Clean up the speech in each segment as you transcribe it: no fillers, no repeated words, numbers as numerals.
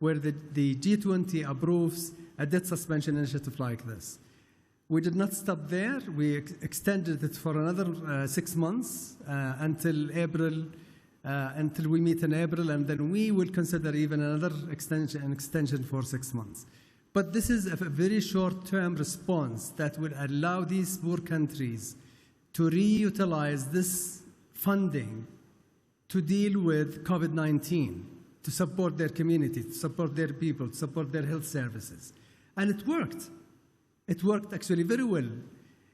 where the G20 approves a debt suspension initiative like this. We did not stop there. We extended it for another 6 months until April, until we meet in April, and then we will consider even another extension for 6 months. But this is a very short-term response that will allow these poor countries to reutilize this funding to deal with COVID-19, to support their community, to support their people, to support their health services. And it worked. It worked actually very well.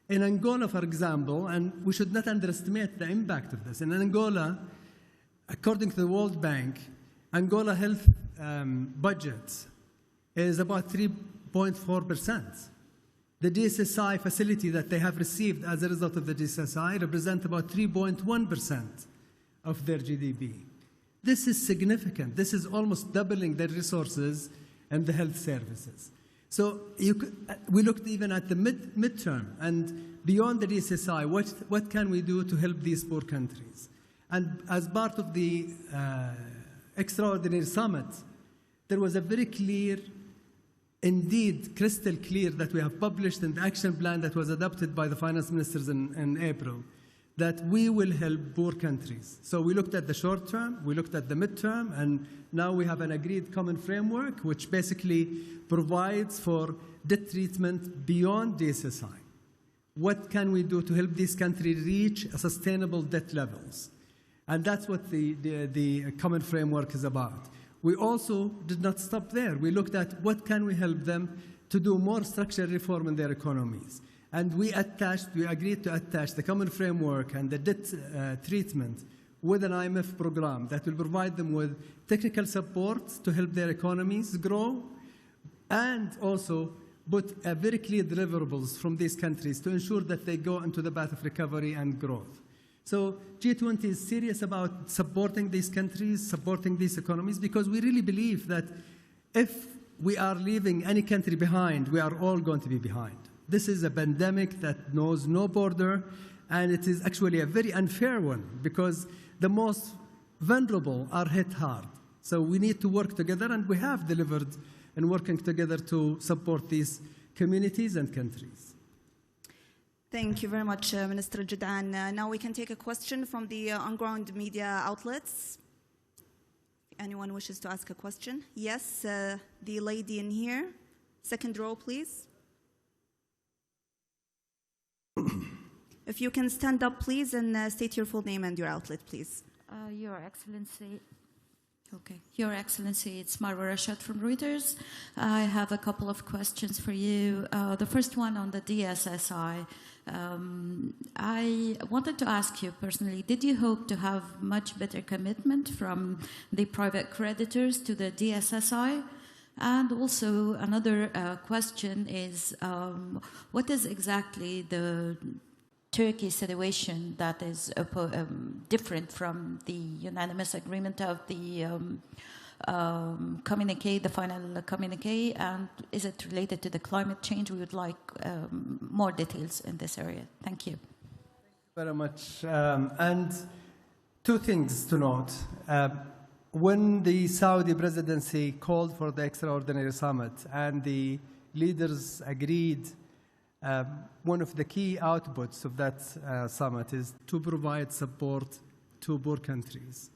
In Angola, for example, and we should not underestimate the impact of this. In Angola, according to the World Bank, Angola health budget is about 3.4%. The DSSI facility that they have received as a result of the DSSI represent about 3.1% of their GDP. This is significant. This is almost doubling their resources and the health services. So we looked even at the midterm and beyond the DSSI, what can we do to help these poor countries? And as part of the extraordinary summit, there was a very clear, indeed crystal clear, that we have published in the action plan that was adopted by the finance ministers in April, that we will help poor countries. So we looked at the short term, we looked at the midterm, and now we have an agreed common framework which basically provides for debt treatment beyond DSSI. What can we do to help these countries reach sustainable debt levels? And that's what the common framework is about. We also did not stop there. We looked at what can we help them to do more structural reform in their economies. And we agreed to attach the common framework and the debt treatment with an IMF program that will provide them with technical support to help their economies grow, and also put very clear deliverables from these countries to ensure that they go into the path of recovery and growth. So G20 is serious about supporting these countries, supporting these economies, because we really believe that if we are leaving any country behind, we are all going to be behind. This is a pandemic that knows no border, and it is actually a very unfair one because the most vulnerable are hit hard. So we need to work together, and we have delivered in working together to support these communities and countries. Thank you very much, Minister Judan. Now we can take a question from the on-ground media outlets. Anyone wishes to ask a question? Yes, the lady in here. Second row, please. If you can stand up, please, and state your full name and your outlet, please. Your Excellency. Okay. Your Excellency, it's Marwa Rashad from Reuters. I have a couple of questions for you. The first one on the DSSI. I wanted to ask you personally, did you hope to have much better commitment from the private creditors to the DSSI? And also another question is, what is exactly the Turkey situation that is different from the unanimous agreement of the communique, the final communique, and is it related to the climate change? We would like more details in this area. Thank you. Very much. And two things to note. When the Saudi presidency called for the extraordinary summit and the leaders agreed, one of the key outputs of that summit is to provide support to poor countries.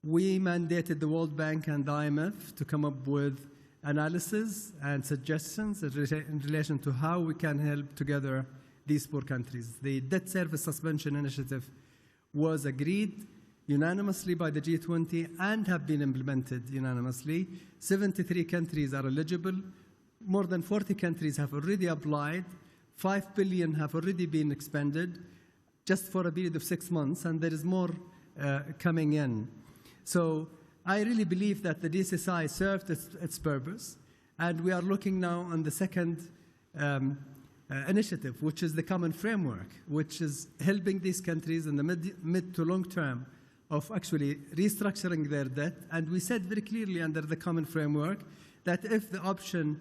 We mandated the World Bank and the IMF to come up with analysis and suggestions in relation to how we can help together these poor countries. The debt service suspension initiative was agreed unanimously by the G20 and have been implemented unanimously. 73 countries are eligible. More than 40 countries have already applied. 5 billion have already been expended just for a period of 6 months, and there is more coming in. So I really believe that the DSSI served its purpose, and we are looking now on the second initiative, which is the common framework, which is helping these countries in the mid to long term of actually restructuring their debt. And we said very clearly under the common framework that if the option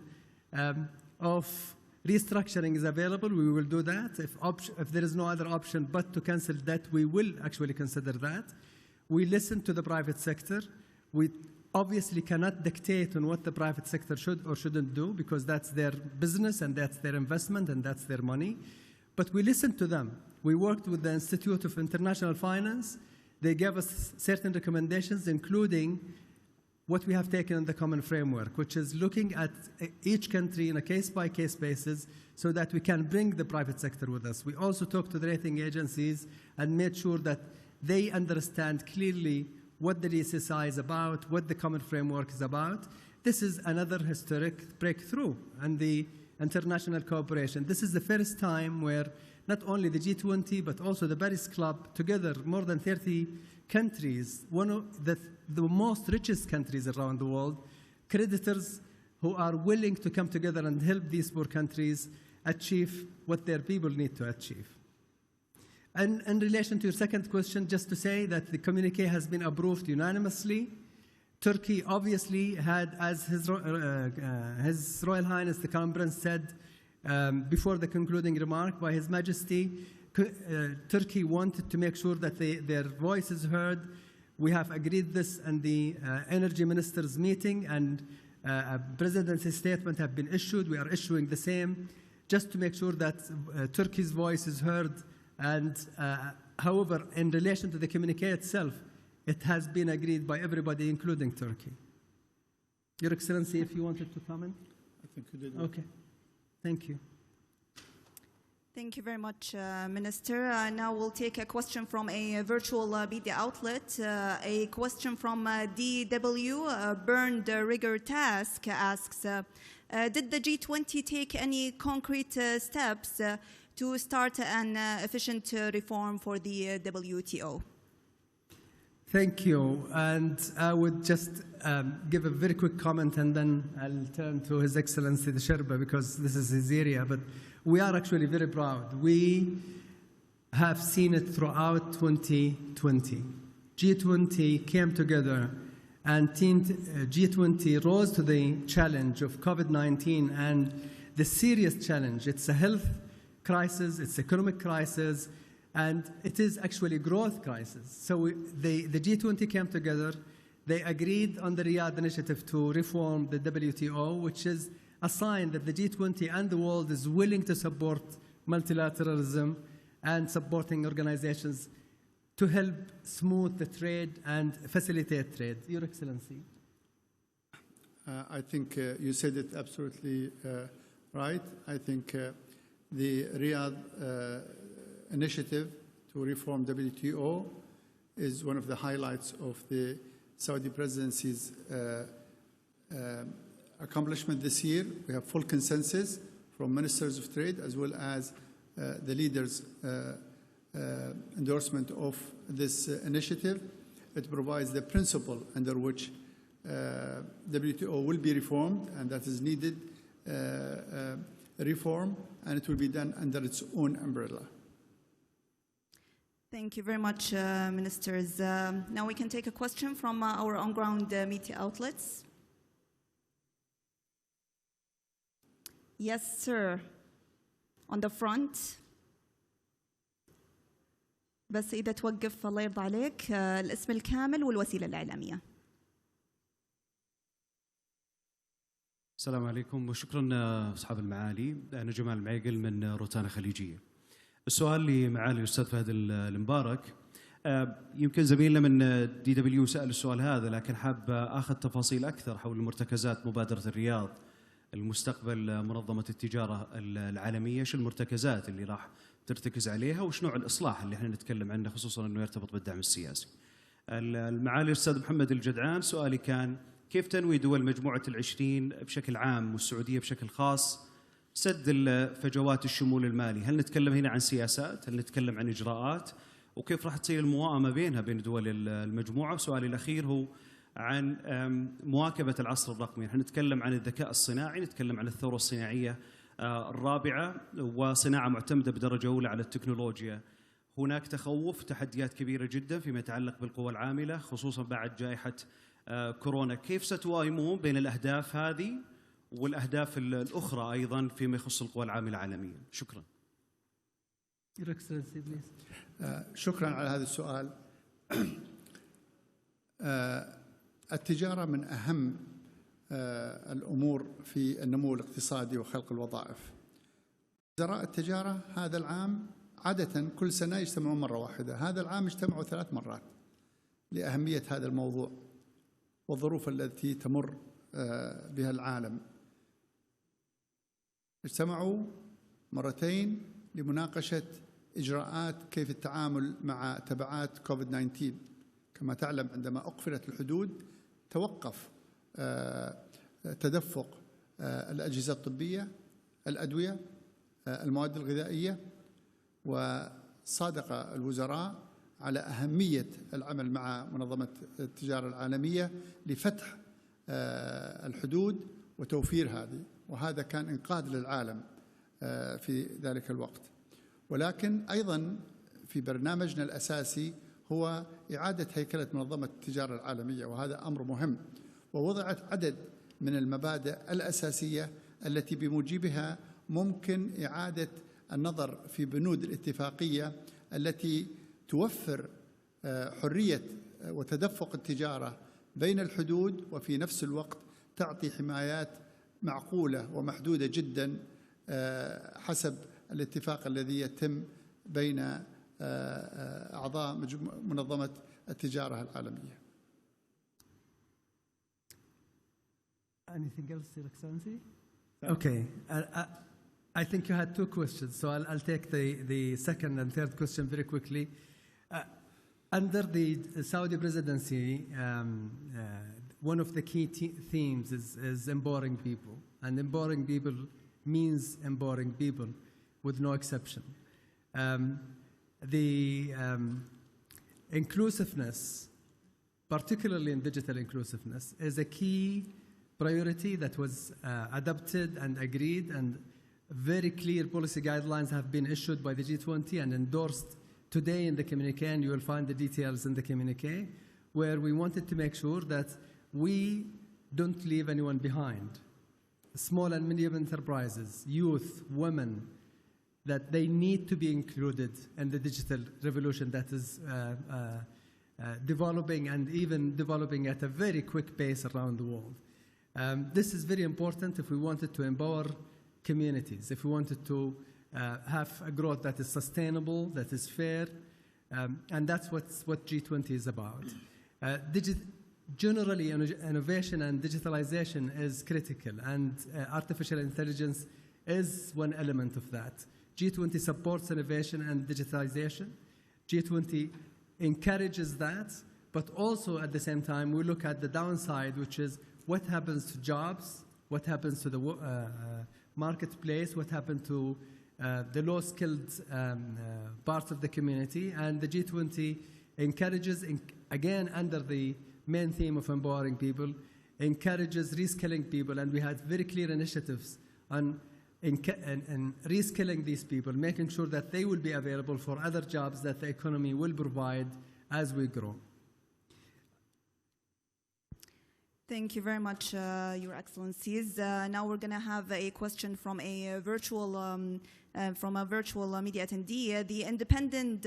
of restructuring is available, we will do that. If there is no other option but to cancel debt, we will actually consider that. We listened to the private sector. We obviously cannot dictate on what the private sector should or shouldn't do, because that's their business and that's their investment and that's their money. But we listened to them. We worked with the Institute of International Finance. They gave us certain recommendations, including what we have taken in the common framework, which is looking at each country on a case-by-case basis so that we can bring the private sector with us. We also talked to the rating agencies and made sure that they understand clearly what the DSSI is about, what the common framework is about. This is another historic breakthrough in the international cooperation. This is the first time where not only the G20, but also the Paris Club, together more than 30 countries, one of the most richest countries around the world, creditors who are willing to come together and help these poor countries achieve what their people need to achieve. And in relation to your second question, just to say that the communique has been approved unanimously. Turkey obviously had, as His Royal Highness the Crown Prince said before the concluding remark by His Majesty, Turkey wanted to make sure that their voice is heard. We have agreed this in the Energy Ministers meeting, and a presidency statement have been issued. We are issuing the same, just to make sure that Turkey's voice is heard. And however, in relation to the communique itself, it has been agreed by everybody, including Turkey. Your Excellency, if you wanted to comment? I think you did. Okay. Thank you. Thank you very much, Minister. Now we'll take a question from a virtual media outlet. A question from DW, Burned Rigger Task, asks, did the G20 take any concrete steps to start an efficient reform for the WTO? Thank you. And I would just give a very quick comment, and then I'll turn to His Excellency the Sherpa, because this is his area. But we are actually very proud. We have seen it throughout 2020. G20 came together, and G20 rose to the challenge of COVID-19 and the serious challenge. It's a health crisis, it's economic crisis, and it is actually a growth crisis. So the G20 came together. They agreed on the Riyadh initiative to reform the WTO, which is a sign that the G20 and the world is willing to support multilateralism and supporting organizations to help smooth the trade and facilitate trade. Your Excellency. I think you said it absolutely right. I think the Riyadh initiative to reform WTO is one of the highlights of the Saudi presidency's accomplishment this year. We have full consensus from ministers of trade as well as the leaders' endorsement of this initiative. It provides the principle under which WTO will be reformed, and that is needed reform, and it will be done under its own umbrella. Thank you very much, Ministers. Now we can take a question from our on-ground media outlets. Yes, sir. On the front. بس إذا توقف الله يرضى عليك الاسم الكامل والوسيلة الإعلامية. السلام عليكم وشكرا أصحاب المعالي. أنا جمال معيقل من روتانا خليجية. السؤال اللي معالي الأستاذ فهد المبارك، يمكن زميلنا من DW سأل السؤال هذا، لكن حاب أخذ تفاصيل أكثر حول مرتكزات مبادرة الرياض، المستقبل منظمة التجارة العالمية، شو المرتكزات اللي راح ترتكز عليها وش نوع الإصلاح اللي احنا نتكلم عنه، خصوصا أنه يرتبط بالدعم السياسي. المعالي الأستاذ محمد الجدعان، سؤالي كان كيف تنوي دول مجموعة ال20 بشكل عام والسعودية بشكل خاص سد الفجوات الشمول المالي؟ هل نتكلم هنا عن سياسات؟ هل نتكلم عن إجراءات؟ وكيف راح تصير المواءمة بينها بين دول المجموعة؟ وسؤالي الأخير هو عن مواكبة العصر الرقمي. نحن نتكلم عن الذكاء الصناعي، نتكلم عن الثورة الصناعية الرابعة وصناعة معتمدة بدرجة أولى على التكنولوجيا. هناك تخوف، تحديات كبيرة جدا فيما يتعلق بالقوى العاملة خصوصا بعد جائحة كورونا. كيف ستوايمون بين الأهداف هذه والأهداف الأخرى أيضا فيما يخص القوى العاملة عالميا؟ شكرا. شكرا على هذا السؤال. التجارة من أهم الأمور في النمو الاقتصادي وخلق الوظائف. وزراء التجارة هذا العام عادة كل سنة يجتمعون مرة واحدة، هذا العام اجتمعوا 3 مرات لأهمية هذا الموضوع والظروف التي تمر بها العالم. اجتمعوا مرتين لمناقشة إجراءات كيف التعامل مع تبعات كوفيد-19. كما تعلم عندما أقفلت الحدود توقف تدفق الأجهزة الطبية، الأدوية، المواد الغذائية، وصادق الوزراء على أهمية العمل مع منظمة التجارة العالمية لفتح الحدود وتوفير هذه، وهذا كان إنقاذ للعالم في ذلك الوقت. ولكن أيضا في برنامجنا الأساسي هو إعادة هيكلة منظمة التجارة العالمية، وهذا أمر مهم، ووضعت عدد من المبادئ الأساسية التي بموجبها ممكن إعادة النظر في بنود الاتفاقية التي توفر حرية وتدفق التجارة بين الحدود، وفي نفس الوقت تعطي حمايات معقولة ومحدودة جدا حسب الاتفاق الذي يتم بين أعضاء منظمة التجارة العالمية. Anything else, Your Excellency? Okay. I think you had 2 questions, so I'll take the second and third question very quickly. Under the Saudi presidency, one of the key themes is empowering people, and empowering people means empowering people with no exception. The inclusiveness, particularly in digital inclusiveness, is a key priority that was adopted and agreed, and very clear policy guidelines have been issued by the G20 and endorsed today in the communiqué, and you will find the details in the communiqué, where we wanted to make sure that we don't leave anyone behind. Small and medium enterprises, youth, women, that they need to be included in the digital revolution that is developing, and even developing at a very quick pace around the world. This is very important if we wanted to empower communities, if we wanted to have a growth that is sustainable, that is fair, and that's what G20 is about. Generally, innovation and digitalization is critical, and artificial intelligence is one element of that. G20 supports innovation and digitalization. G20 encourages that, but also at the same time, we look at the downside, which is what happens to jobs, what happens to the marketplace, what happened to the low-skilled part of the community. And the G20 encourages, again, under the main theme of empowering people, encourages reskilling people, and we had very clear initiatives on reskilling these people, making sure that they will be available for other jobs that the economy will provide as we grow. Thank you very much, Your Excellencies. Now we're going to have a question from a virtual media attendee. The independent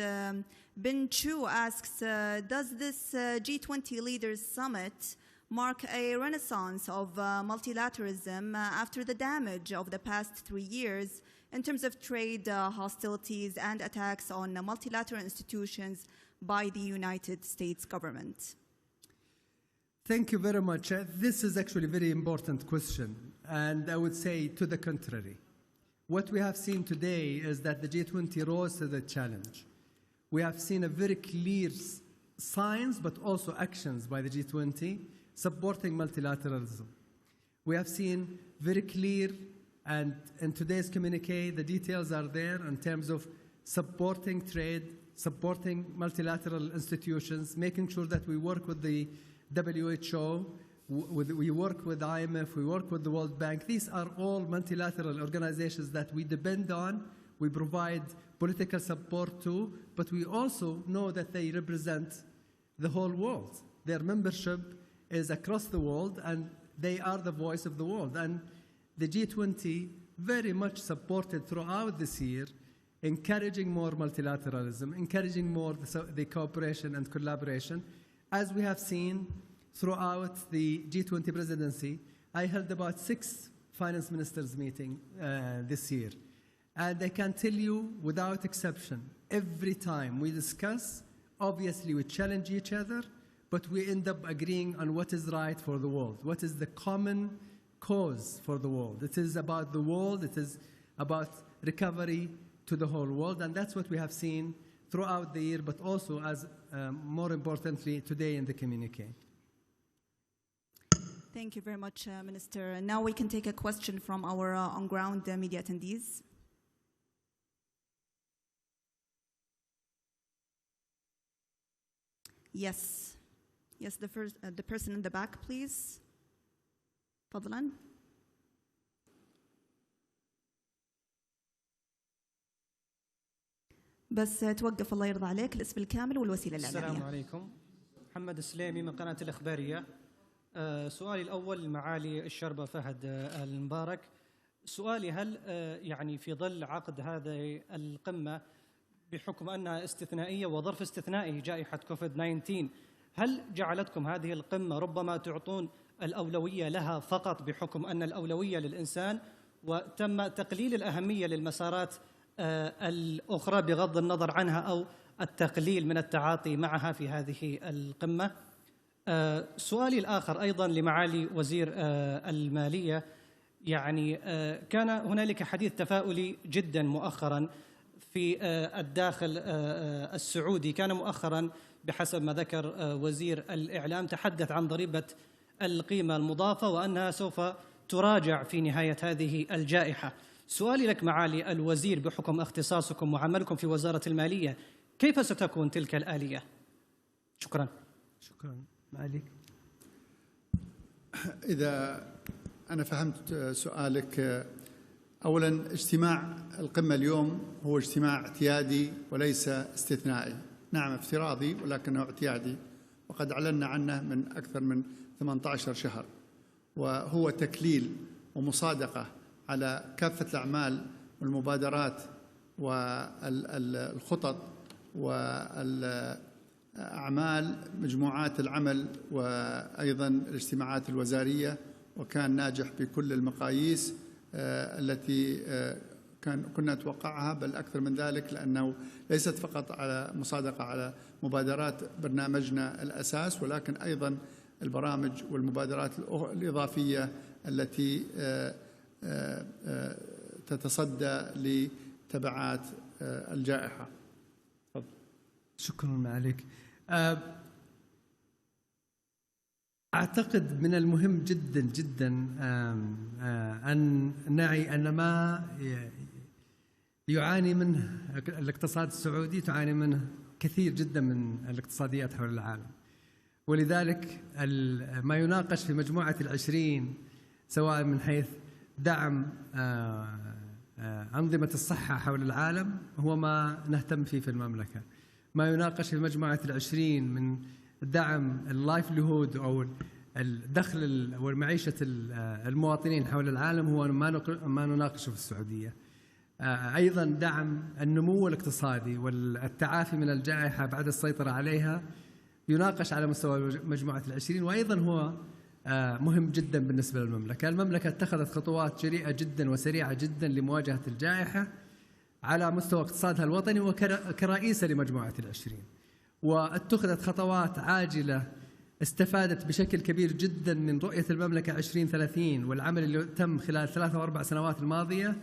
Bin Chu asks, does this G20 Leaders Summit mark a renaissance of multilateralism after the damage of the past 3 years in terms of trade hostilities and attacks on multilateral institutions by the United States government? Thank you very much. This is actually a very important question, and I would say to the contrary. What we have seen today is that the G20 rose to the challenge. We have seen a very clear signs, but also actions by the G20 supporting multilateralism. We have seen very clear, and in today's communiqué, the details are there in terms of supporting trade, supporting multilateral institutions, making sure that we work with the WHO, we work with IMF, we work with the World Bank. These are all multilateral organizations that we depend on, we provide political support to, but we also know that they represent the whole world. Their membership is across the world, and they are the voice of the world. And the G20 very much supported throughout this year, encouraging more multilateralism, encouraging more the cooperation and collaboration. As we have seen, throughout the G20 presidency, I held about 6 finance ministers meeting this year. And I can tell you without exception, every time we discuss, obviously we challenge each other, but we end up agreeing on what is right for the world, what is the common cause for the world. It is about the world, it is about recovery to the whole world, and that's what we have seen throughout the year, but also as more importantly today in the communique. Thank you very much, Minister. Now we can take a question from our on-ground media attendees. Yes. Yes, the person in the back, please. تفضلاً. بس توقف الله يرضى عليك الاسم الكامل والوسيلة الإعلامية. السلام عليكم. محمد السليمي من قناة الإخبارية. سؤالي الأول لمعالي الشربة فهد المبارك. سؤالي هل يعني في ظل عقد هذه القمة بحكم أنها استثنائية وظرف استثنائي جائحة كوفيد-19، هل جعلتكم هذه القمة ربما تعطون الأولوية لها فقط بحكم أن الأولوية للإنسان، وتم تقليل الأهمية للمسارات الأخرى بغض النظر عنها أو التقليل من التعاطي معها في هذه القمة؟ سؤالي الآخر أيضا لمعالي وزير المالية، يعني كان هنالك حديث تفاؤلي جدا مؤخرا في الداخل السعودي. كان مؤخرا بحسب ما ذكر وزير الإعلام تحدث عن ضريبة القيمة المضافة وأنها سوف تراجع في نهاية هذه الجائحة. سؤالي لك معالي الوزير بحكم اختصاصكم وعملكم في وزارة المالية، كيف ستكون تلك الآلية؟ شكرا. شكرا. معاليك. إذا أنا فهمت سؤالك، أولا اجتماع القمة اليوم هو اجتماع اعتيادي وليس استثنائي. نعم افتراضي ولكنه اعتيادي، وقد أعلنا عنه من أكثر من 18 شهر، وهو تكليل ومصادقة على كافة الأعمال والمبادرات والخطط والأعمال مجموعات العمل وأيضا الاجتماعات الوزارية، وكان ناجح بكل المقاييس التي كنا نتوقعها، بل أكثر من ذلك، لأنه ليست فقط على مصادقة على مبادرات برنامجنا الأساس، ولكن أيضا البرامج والمبادرات الإضافية التي تتصدى لتبعات الجائحة. شكرا معاليك. أعتقد من المهم جدا جدا أن نعي أن ما يعاني منه الاقتصاد السعودي تعاني منه كثير جدا من الاقتصاديات حول العالم، ولذلك ما يناقش في مجموعة ال20 سواء من حيث دعم أنظمة الصحة حول العالم هو ما نهتم فيه في المملكة. ما يناقش في مجموعة ال20 من دعم اللايفليهود أو الدخل والمعيشة المواطنين حول العالم هو ما نناقشه في السعودية. أيضا دعم النمو الاقتصادي والتعافي من الجائحة بعد السيطرة عليها يناقش على مستوى مجموعة ال20، وأيضا هو مهم جدا بالنسبة للمملكة. المملكة اتخذت خطوات جريئة جدا وسريعة جدا لمواجهة الجائحة على مستوى اقتصادها الوطني وكرئيسة لمجموعة ال20، واتخذت خطوات عاجلة استفادت بشكل كبير جدا من رؤية المملكة 2030 والعمل اللي تم خلال 3 و4 سنوات الماضية.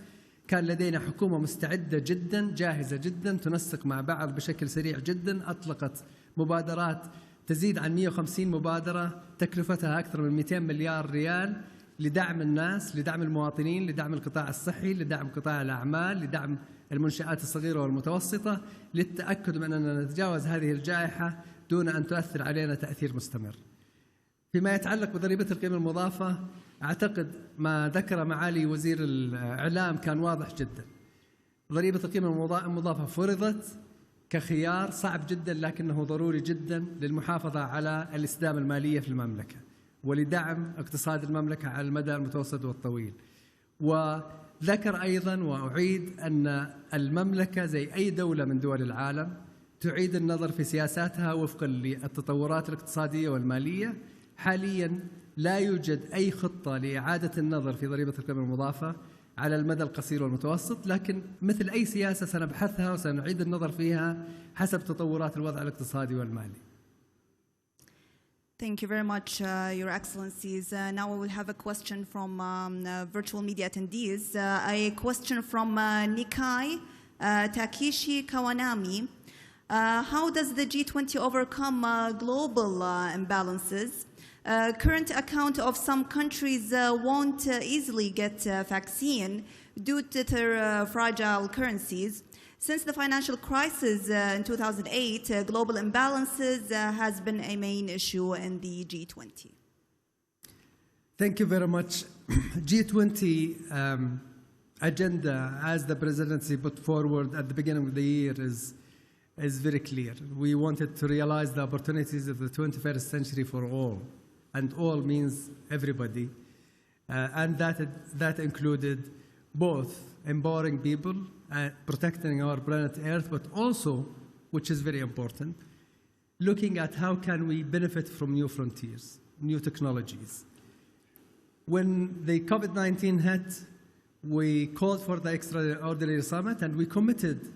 كان لدينا حكومة مستعدة جدا جاهزة جدا تنسق مع بعض بشكل سريع جدا، أطلقت مبادرات تزيد عن 150 مبادرة تكلفتها أكثر من 200 مليار ريال لدعم الناس، لدعم المواطنين، لدعم القطاع الصحي، لدعم قطاع الأعمال، لدعم المنشآت الصغيرة والمتوسطة، للتأكد من أننا نتجاوز هذه الجائحة دون أن تؤثر علينا تأثير مستمر. فيما يتعلق بضريبة القيمة المضافة، أعتقد ما ذكر معالي وزير الإعلام كان واضح جدا. ضريبة القيمة المضافة فرضت كخيار صعب جدا لكنه ضروري جدا للمحافظة على الاستدامة المالية في المملكة ولدعم اقتصاد المملكة على المدى المتوسط والطويل. وذكر أيضا وأعيد أن المملكة زي أي دولة من دول العالم تعيد النظر في سياساتها وفقا للتطورات الاقتصادية والمالية حاليا لا يوجد أي خطة لإعادة النظر في ضريبة القيمة المضافة على المدى القصير والمتوسط، لكن مثل أي سياسة سنبحثها وسنعيد النظر فيها حسب تطورات الوضع الاقتصادي والمالي. Thank you very much, Your Excellencies. Now we will have a question from virtual media attendees. A question from Nikai Takeshi Kawanami. How does the G20 overcome global imbalances? Current account of some countries won't easily get a vaccine due to their fragile currencies. Since the financial crisis in 2008, global imbalances has been a main issue in the G20. Thank you very much. G20 agenda, as the presidency put forward at the beginning of the year, is very clear. We wanted to realize the opportunities of the 21st century for all, and all means everybody, and that included both empowering people, protecting our planet Earth, but also, which is very important, looking at how can we benefit from new frontiers, new technologies. When the COVID-19 hit, we called for the extraordinary summit, and we committed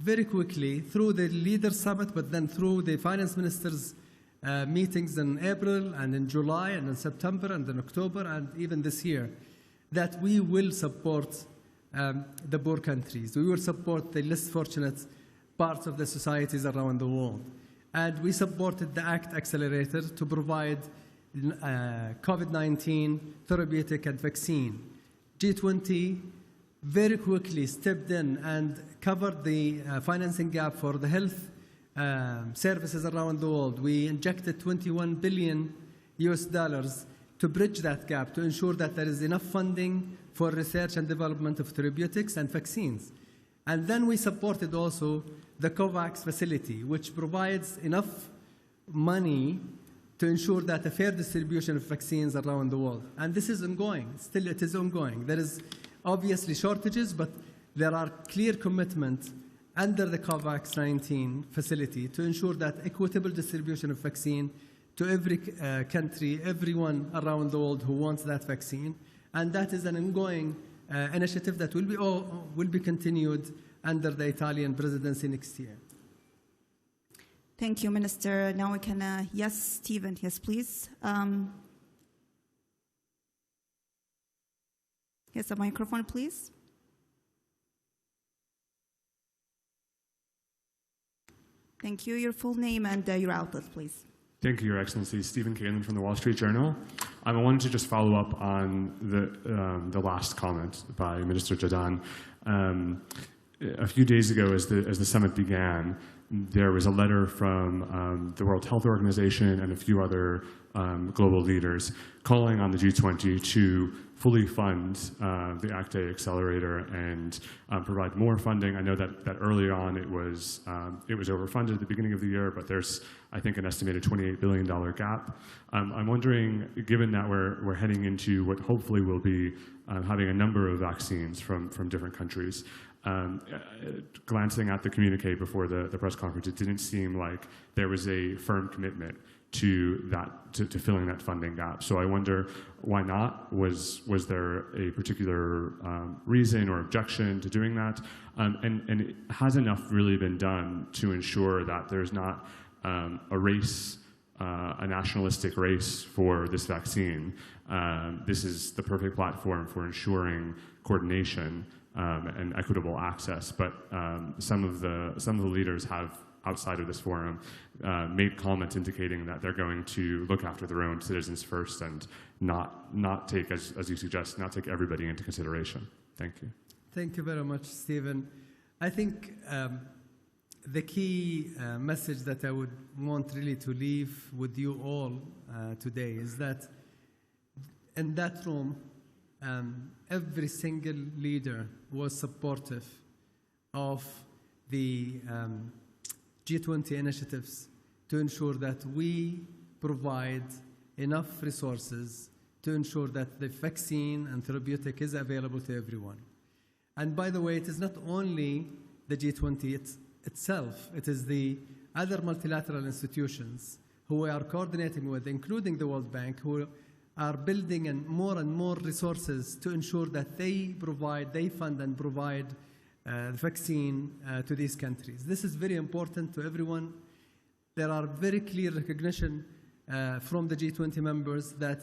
very quickly through the Leaders Summit, but then through the finance ministers' meetings in April and in July and in September and in October and even this year, that we will support the poor countries. We will support the less fortunate parts of the societies around the world. And we supported the ACT Accelerator to provide COVID-19 therapeutic and vaccine. G20 very quickly stepped in and covered the financing gap for the health services around the world. We injected $21 billion to bridge that gap, to ensure that there is enough funding for research and development of therapeutics and vaccines. And then we supported also the COVAX facility, which provides enough money to ensure that a fair distribution of vaccines around the world. And this is ongoing. Still, it is ongoing. There is obviously shortages, but there are clear commitments under the COVAX-19 facility to ensure that equitable distribution of vaccine to every country, everyone around the world who wants that vaccine. And that is an ongoing initiative that will be continued under the Italian presidency next year. Thank you, Minister. Now we can, yes, Stephen, yes, please. Yes, a microphone, please. Thank you. Your full name and your outlet, please. Thank you, Your Excellency. Stephen Kalin from the Wall Street Journal. I wanted to just follow up on the last comment by Minister Jadaan. A few days ago, as the summit began, there was a letter from the World Health Organization and a few other global leaders calling on the G20 to fully fund the ACTA Accelerator and provide more funding. I know that early on it was overfunded at the beginning of the year, but there's, I think, an estimated $28 billion gap. I'm wondering, given that we're heading into what hopefully will be having a number of vaccines from different countries, glancing at the communique before the press conference, it didn't seem like there was a firm commitment to filling that funding gap. So I wonder, why not? Was there a particular reason or objection to doing that? And has enough really been done to ensure that there's not a race, a nationalistic race for this vaccine? This is the perfect platform for ensuring coordination and equitable access. But some of the leaders have, outside of this forum, made comments indicating that they're going to look after their own citizens first and not take, as you suggest, not take everybody into consideration. Thank you. Thank you very much, Stephen. I think the key message that I would want really to leave with you all today is that in that room, every single leader was supportive of the G20 initiatives to ensure that we provide enough resources to ensure that the vaccine and therapeutic is available to everyone. And by the way, it is not only the G20 itself, it is the other multilateral institutions who we are coordinating with, including the World Bank, who are building and more resources to ensure that they fund and provide the vaccine to these countries. This is very important to everyone. There are very clear recognition from the G20 members that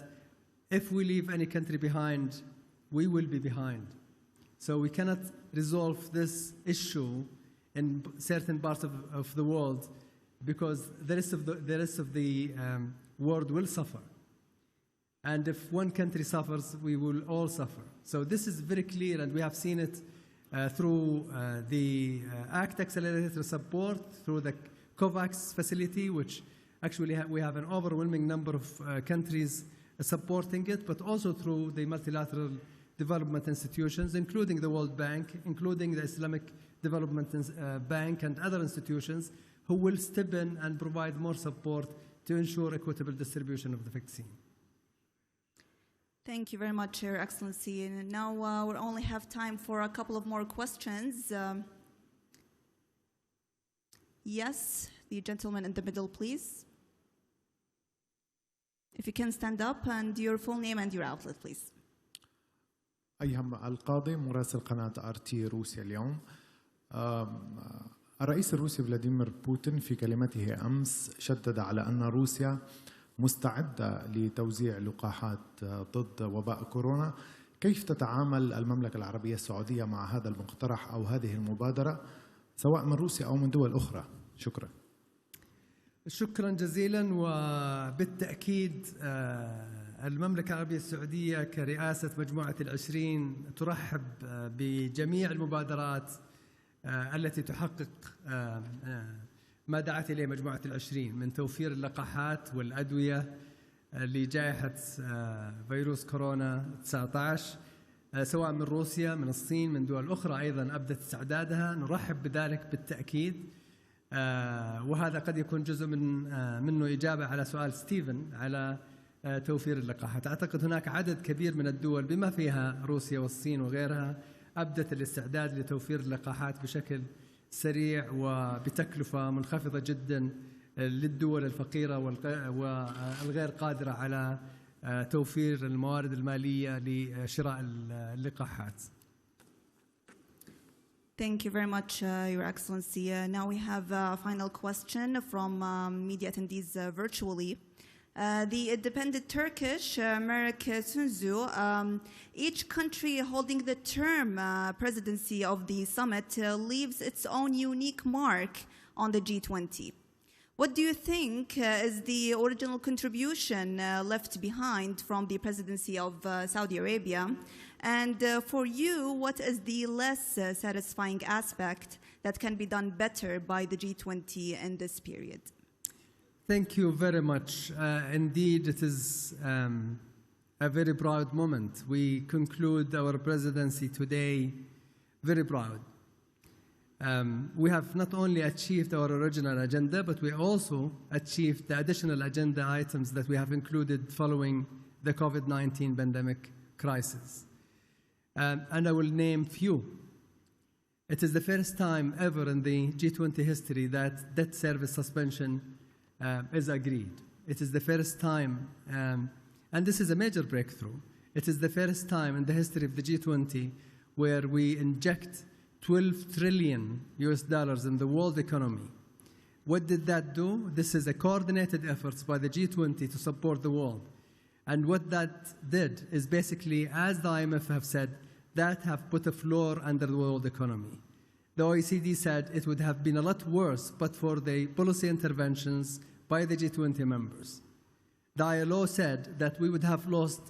if we leave any country behind, we will be behind. So we cannot resolve this issue in certain parts of the world because the rest of the world will suffer. And if one country suffers, we will all suffer. So this is very clear, and we have seen it through the ACT Accelerator support, through the COVAX facility, which actually we have an overwhelming number of countries supporting it, but also through the multilateral development institutions, including the World Bank, including the Islamic Development Bank and other institutions who will step in and provide more support to ensure equitable distribution of the vaccine. Thank you very much, Your Excellency. And now we only have time for a couple of more questions. Yes, the gentleman in the middle, please. If you can stand up and your full name and your outlet, please. أيهم القاضي مراسل قناة RT روسيا اليوم. الرئيس الروسي فلاديمير بوتين في كلمته أمس شدد على أن روسيا مستعدة لتوزيع لقاحات ضد وباء كورونا. كيف تتعامل المملكة العربية السعودية مع هذا المقترح أو هذه المبادرة سواء من روسيا أو من دول أخرى؟ شكرا. شكرا جزيلا. وبالتأكيد المملكة العربية السعودية كرئاسة مجموعة ال20 ترحب بجميع المبادرات التي تحقق ما دعت إليه مجموعة ال20 من توفير اللقاحات والأدوية لجائحة فيروس كورونا 19 سواء من روسيا، من الصين، من دول أخرى أيضا أبدت استعدادها. نرحب بذلك بالتأكيد. وهذا قد يكون جزء منه إجابة على سؤال ستيفن على توفير اللقاحات. أعتقد هناك عدد كبير من الدول بما فيها روسيا والصين وغيرها أبدت الاستعداد لتوفير اللقاحات بشكل سريع وبتكلفة منخفضة جدا للدول الفقيرة والغير قادرة على توفير الموارد المالية لشراء اللقاحات. Thank you very much, Your Excellency. Now we have a final question from media attendees virtually. The independent Turkish, Merk Sunzu, each country holding the term presidency of the summit leaves its own unique mark on the G20. What do you think is the original contribution left behind from the presidency of Saudi Arabia? And for you, what is the less satisfying aspect that can be done better by the G20 in this period? Thank you very much. Indeed, it is a very proud moment. We conclude our presidency today very proud. We have not only achieved our original agenda, but we also achieved the additional agenda items that we have included following the COVID-19 pandemic crisis. And I will name few. It is the first time ever in the G20 history that debt service suspension is agreed. It is the first time, and this is a major breakthrough. It is the first time in the history of the G20 where we inject $12 trillion in the world economy. What did that do? This is a coordinated effort by the G20 to support the world. And what that did is basically, as the IMF have said, that have put a floor under the world economy. The OECD said it would have been a lot worse but for the policy interventions by the G20 members. The ILO said that we would have lost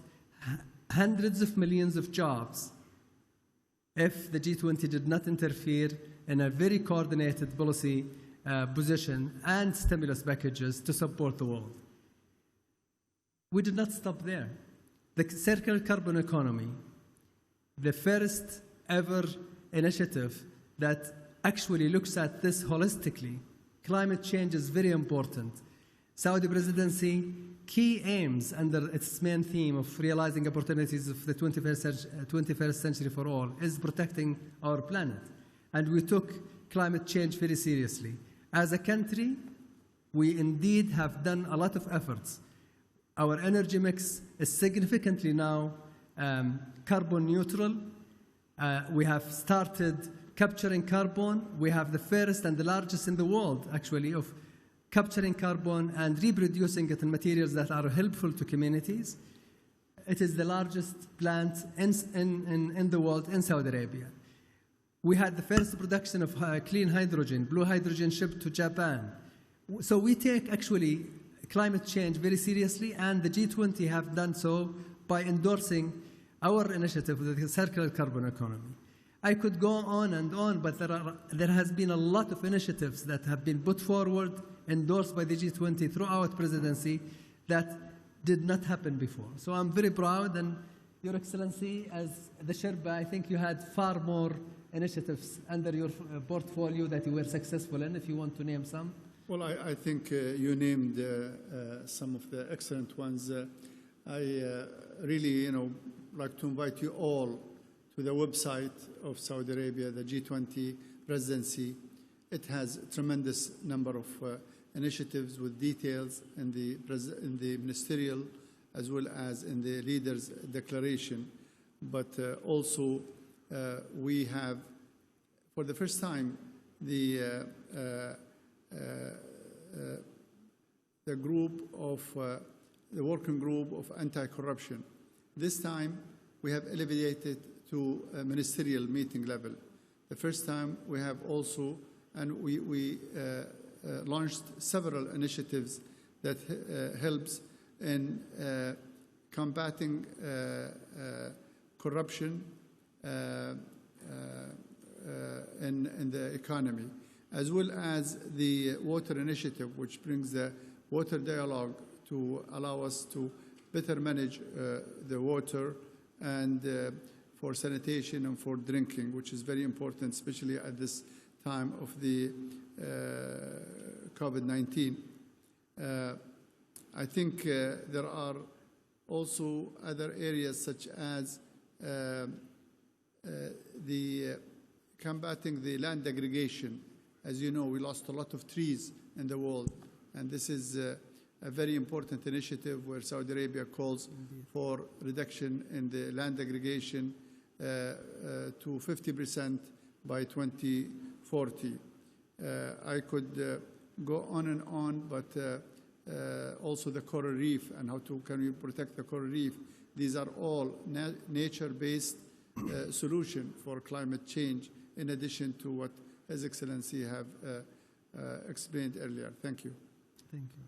hundreds of millions of jobs if the G20 did not interfere in a very coordinated policy position and stimulus packages to support the world. We did not stop there. The circular carbon economy, the first ever initiative that actually looks at this holistically. Climate change is very important. Saudi presidency, key aims under its main theme of realizing opportunities of the 21st century for all is protecting our planet. And we took climate change very seriously. As a country, We indeed have done a lot of efforts. Our energy mix is significantly now carbon neutral. We have started capturing carbon. We have the first and the largest in the world, actually, of capturing carbon and reproducing it in materials that are helpful to communities. It is the largest plant in the world in Saudi Arabia. We had the first production of clean hydrogen, blue hydrogen shipped to Japan. So we take actually climate change very seriously, and the G20 have done so by endorsing our initiative, the circular carbon economy. I could go on and on, but there has been a lot of initiatives that have been put forward, endorsed by the G20 throughout presidency that did not happen before. So I'm very proud, and Your Excellency, as the Sherpa, I think you had far more initiatives under your portfolio that you were successful in, if you want to name some. Well, I think you named some of the excellent ones. I really, like to invite you all to the website of Saudi Arabia, the G20 presidency. It has a tremendous number of initiatives with details in the ministerial as well as in the leaders' declaration. But also, we have, for the first time, the group of the working group of anti-corruption. This time, we have elevated to a ministerial meeting level. The first time we have also, and we launched several initiatives that helps in combating corruption in the economy, as well as the water initiative, which brings the water dialogue to allow us to better manage the water and for sanitation and for drinking, which is very important, especially at this time of the COVID-19. I think there are also other areas such as combating the land degradation. As you know, we lost a lot of trees in the world, and this is a very important initiative where Saudi Arabia calls for reduction in the land degradation to 50% by 2040. I could go on and on, but also the coral reef and how can we protect the coral reef. These are all nature-based solution for climate change, in addition to what His Excellency have explained earlier. Thank you. Thank you.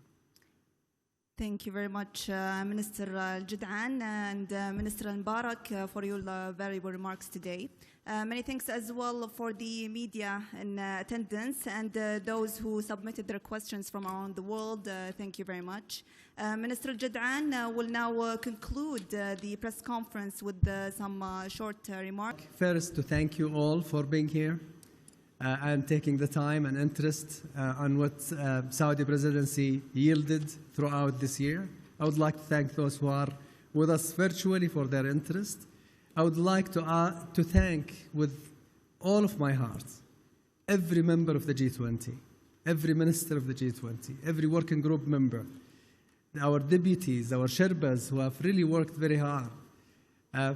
Thank you very much, Minister Al-Jud'an and Minister Al-Mubarak, for your valuable remarks today. Many thanks as well for the media in attendance and those who submitted their questions from around the world. Thank you very much. Minister Al-Jud'an will now conclude the press conference with some short remarks. First, to thank you all for being here and taking the time and interest on what Saudi presidency yielded throughout this year. I would like to thank those who are with us virtually for their interest. I would like to thank with all of my heart every member of the G20, every minister of the G20, every working group member, our deputies, our Sherpas who have really worked very hard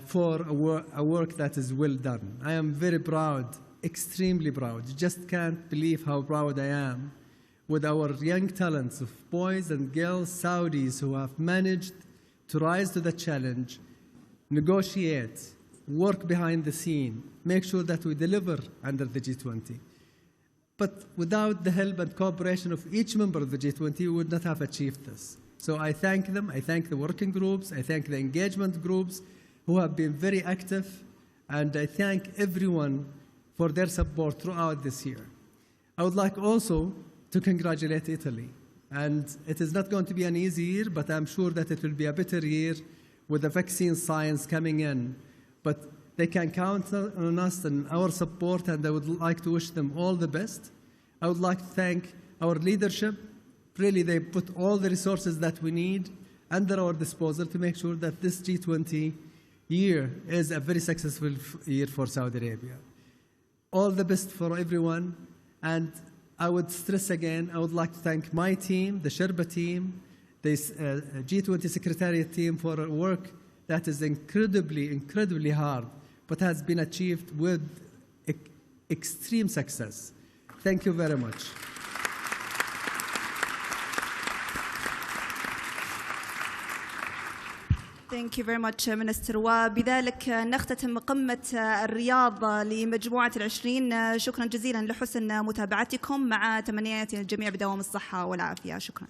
for a work that is well done. I am very proud, extremely proud. You just can't believe how proud I am with our young talents of boys and girls, Saudis, who have managed to rise to the challenge, negotiate, work behind the scene, make sure that we deliver under the G20. But without the help and cooperation of each member of the G20, we would not have achieved this. So I thank them, I thank the working groups, I thank the engagement groups who have been very active, and I thank everyone for their support throughout this year. I would like also to congratulate Italy. And it is not going to be an easy year, but I'm sure that it will be a better year with the vaccine science coming in. But they can count on us and our support, and I would like to wish them all the best. I would like to thank our leadership. Really, they put all the resources that we need under our disposal to make sure that this G20 year is a very successful year for Saudi Arabia. All the best for everyone, and I would stress again, I would like to thank my team, the Sherpa team, the G20 Secretariat team for work that is incredibly hard, but has been achieved with extreme success. Thank you very much. Thank you very much, Minister. وبذلك نختتم قمة الرياض لمجموعة ال20. شكرا جزيلا لحسن متابعتكم، مع تمنياتي للجميع بدوام الصحة والعافية. شكرا.